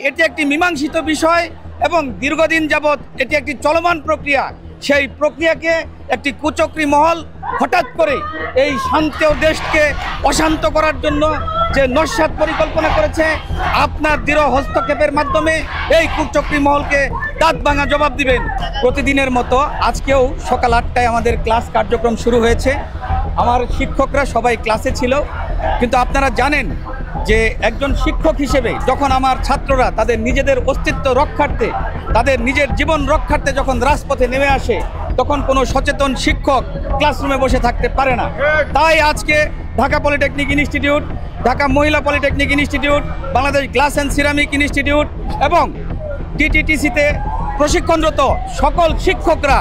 এটি একটি মীমাংসিত বিষয় এবং দীর্ঘদিন যাবৎ এটি একটি চলমান প্রক্রিয়া। সেই প্রক্রিয়াকে একটি কুচক্রী মহল হঠাৎ করে এই শান্ত দেশকে অশান্ত করার জন্য যে নস্যাৎ পরিকল্পনা করেছে, আপনার দৃঢ় হস্তক্ষেপের মাধ্যমে এই কুচক্রী মহলকে দাঁত ভাঙা জবাব দিবেন। প্রতিদিনের মতো আজকেও সকাল 8টায় আমাদের ক্লাস কার্যক্রম শুরু হয়েছে। আমার শিক্ষকরা সবাই ক্লাসে ছিল, কিন্তু আপনারা জানেন যে একজন শিক্ষক হিসেবে যখন আমার ছাত্ররা তাদের নিজেদের অস্তিত্ব রক্ষার্থে, তাদের নিজের জীবন রক্ষার্থে যখন রাজপথে নেমে আসে, তখন কোনো সচেতন শিক্ষক ক্লাসরুমে বসে থাকতে পারে না। তাই আজকে ঢাকা পলিটেকনিক ইনস্টিটিউট, ঢাকা মহিলা polytechnic institute, Bangladesh glass and ceramic institute এবং টিটিটিসিতে প্রশিক্ষণরত সকল শিক্ষকরা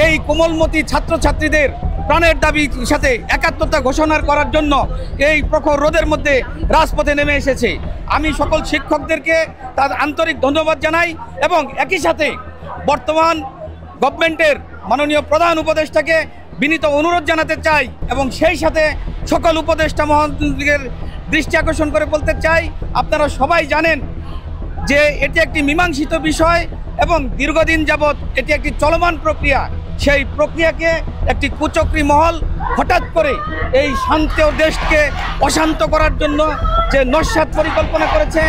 এই কোমলমতি ছাত্রছাত্রীদের প্রাণের দাবির সাথে একাত্মতা ঘোষণা করার জন্য এই প্রখর রোদের মধ্যে রাজপথে নেমে এসেছে। আমি সকল শিক্ষকদেরকে তার আন্তরিক ধন্যবাদ জানাই এবং একই সাথে বর্তমান গভর্নমেন্টের মাননীয় প্রধান উপদেষ্টাকে বিনীত অনুরোধ জানাতে চাই এবং সেই সাথে সকল উপদেষ্টা মহোদয়ের দৃষ্টি আকর্ষণ করে বলতে চাই, আপনারা সবাই জানেন যে এটি একটি মীমাংসিত বিষয় এবং দীর্ঘদিন যাবৎ এটি একটি চলমান প্রক্রিয়া। সেই প্রক্রিয়াকে একটি কুচক্রী মহল হঠাৎ করে এই শান্ত দেশকে অশান্ত করার জন্য যে নস্যাৎ পরিকল্পনা করেছে,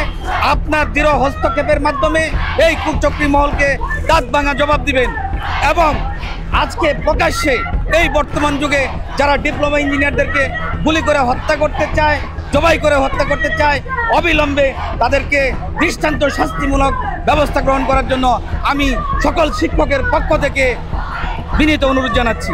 আপনার দৃঢ় হস্তক্ষেপের মাধ্যমে এই কুচক্রী মহলকে দাঁত ভাঙা জবাব দিবেন। এবং আজকে প্রকাশ্যে এই বর্তমান যুগে যারা ডিপ্লোমা ইঞ্জিনিয়ারদেরকে গুলি করে হত্যা করতে চায়, জবাই করে হত্যা করতে চায়, অবিলম্বে তাদেরকে দৃষ্টান্ত শাস্তিমূলক ব্যবস্থা গ্রহণ করার জন্য আমি সকল শিক্ষকের পক্ষ থেকে বিনীত অনুরোধ জানাচ্ছি।